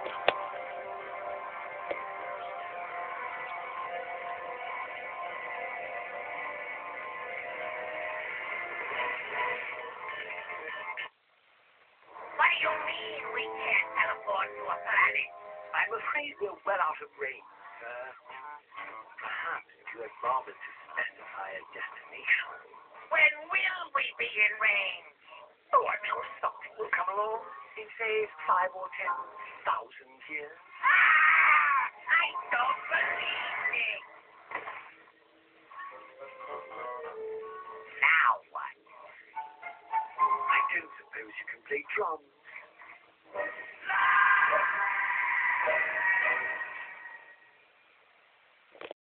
What do you mean we can't teleport to a planet? I'm afraid we're well out of range, sir. Perhaps if you had bothered to specify a destination. When will we be in range? Oh, I'm sure something will come along in, say, 5 or 10,000 years. I don't believe it. Now what? I don't suppose you can play drums.